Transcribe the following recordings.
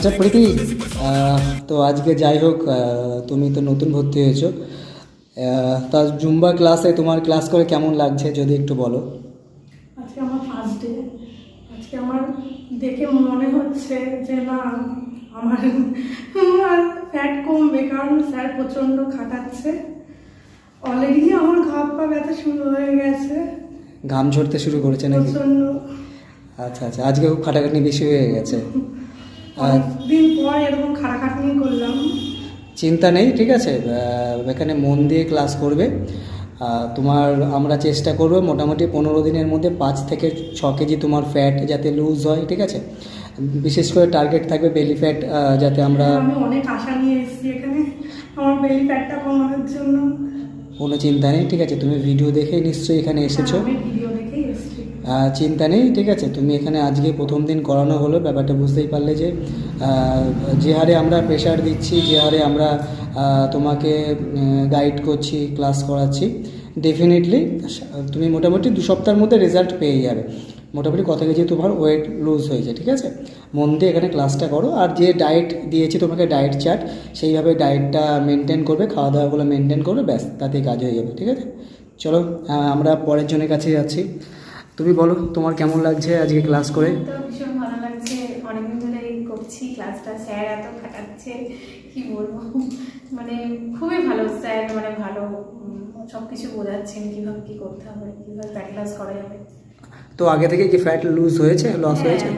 আচ্ছা প্রীতি, তো আজকে যাই হোক, তুমি তো নতুন ভর্তি হয়েছো। তা জুম্বা ক্লাসে তোমার ক্লাস করে কেমন লাগছে যদি একটু বলো। আজকে আমার ফার্স্ট ডে। আজকে আমার দেখে মনে হচ্ছে যে না, আমার ফ্যাট কমবে, কারণ স্যার প্রচণ্ড খাটাচ্ছে। অলরেডি আমার ঘা পা ব্যথা শুরু হয়ে গেছে ঘাম ঝরতে শুরু করেছে নাকি? প্রচণ্ড। আচ্ছা আচ্ছা, আজকে খুব খাটাখাটনি বেশি হয়ে গেছে। অনেকদিন পর এরকম খাটাখাটনি করলাম। চিন্তা নেই, ঠিক আছে। এখানে মন দিয়ে ক্লাস করবে। তোমার আমরা চেষ্টা করব মোটামুটি 15 দিনের মধ্যে 5 থেকে 6 কেজি তোমার ফ্যাট যাতে লুজ হয়, ঠিক আছে। বিশেষ করে টার্গেট থাকবে বেলি ফ্যাট, যাতে আমরা। আমি অনেক আশা নিয়ে এসেছি এখানে আমার বেলি ফ্যাটটা কমানোর জন্য। কোনো চিন্তা নেই, ঠিক আছে। তুমি ভিডিও দেখেই নিশ্চয়ই এখানে এসেছো। আমি ভিডিও দেখেই এসেছি। চিন্তা নেই, ঠিক আছে। তুমি এখানে আজকে প্রথম দিন করানো হলো, ব্যাপারটা বুঝতেই পারলে যে যে হারে আমরা প্রেশার দিচ্ছি, যে হারে আমরা তোমাকে গাইড করছি, ক্লাস করাচ্ছি, ডেফিনেটলি তুমি মোটামুটি 2 সপ্তাহের মধ্যে রেজাল্ট পেয়ে যাবে। মোটামুটি কত কেজি তোমার ওয়েট লুজ হয়েছে, ঠিক আছে। মন দিয়ে এখানে ক্লাসটা করো, আর যে ডায়েট দিয়েছি তোমাকে ডায়েট চার্ট, সেইভাবে ডায়েটটা মেনটেন করবে, খাওয়া দাওয়াগুলো মেনটেন করবে, ব্যাস তাতেই কাজ হয়ে যাবে, ঠিক আছে। চলো, আমরা পরের জনের কাছে যাচ্ছি। তুমি বলো তোমার কেমন লাগছে আজকে ক্লাস করে। তো ভীষণ ভালো লাগছে, অনেকদিন ধরে করছি ক্লাসটা, স্যার এত খাটাচ্ছে কি বলবো। মানে খুবই ভালো স্যার, মানে ভালো সব কিছু বোঝাচ্ছেন কীভাবে কী করতে হবে, কীভাবে ব্যাক ক্লাস করা যাবে। তো আগে থেকে কি ফ্যাট লুজ হয়েছে, লস হয়েছে?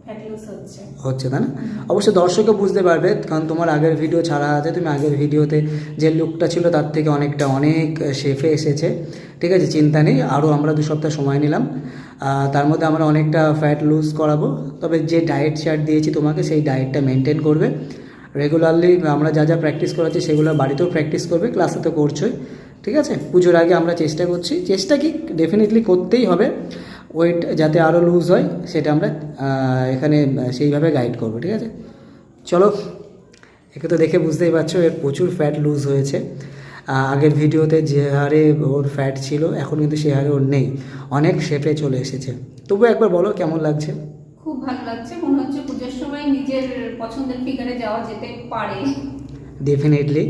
ফ্যাট লুজ হচ্ছে হচ্ছে, তাই না? অবশ্যই দর্শকও বুঝতে পারবে, কারণ তোমার আগের ভিডিও ছাড়া আছে। তুমি আগের ভিডিওতে যে লুকটা ছিল তার থেকে অনেক শেফে এসেছে, ঠিক আছে। চিন্তা নেই, আরও আমরা 2 সপ্তাহ সময় নিলাম, তার মধ্যে আমরা অনেকটা ফ্যাট লুজ করাবো। তবে যে ডায়েট চার্ট দিয়েছি তোমাকে, সেই ডায়েটটা মেনটেন করবে রেগুলারলি। আমরা যা যা প্র্যাকটিস করাচ্ছি সেগুলো বাড়িতেও প্র্যাকটিস করবে, ক্লাসে তো করছোই, ঠিক আছে। পুজোর আগে আমরা চেষ্টা করছি, চেষ্টা কি ডেফিনেটলি করতেই হবে, ওয়েট যাতে আরও লুজ হয় সেটা আমরা এখানে সেইভাবে গাইড করবো, ঠিক আছে। চলো, একে তো দেখে বুঝতেই পারছো এর প্রচুর ফ্যাট লুজ হয়েছে। আগের ভিডিওতে যে হারে ওর ফ্যাট ছিল, এখন কিন্তু সে হারে ওর নেই, অনেক শেপে চলে এসেছে। তবু একবার বলো কেমন লাগছে। খুব ভালো লাগছে, মনে হচ্ছে পুজোর সময় নিজের পছন্দের ফিগারে যাওয়া যেতে পারে। ডেফিনেটলি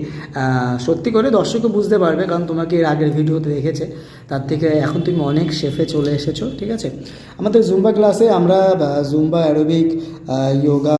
সত্যি করে দর্শকও বুঝতে পারবে, কারণ তোমাকে এর আগের ভিডিওতে দেখেছে, তার থেকে এখন তুমি অনেক শেফে চলে এসেছো, ঠিক আছে। আমাদের জুম্বা ক্লাসে আমরা জুম্বা অ্যারোবিক, যোগা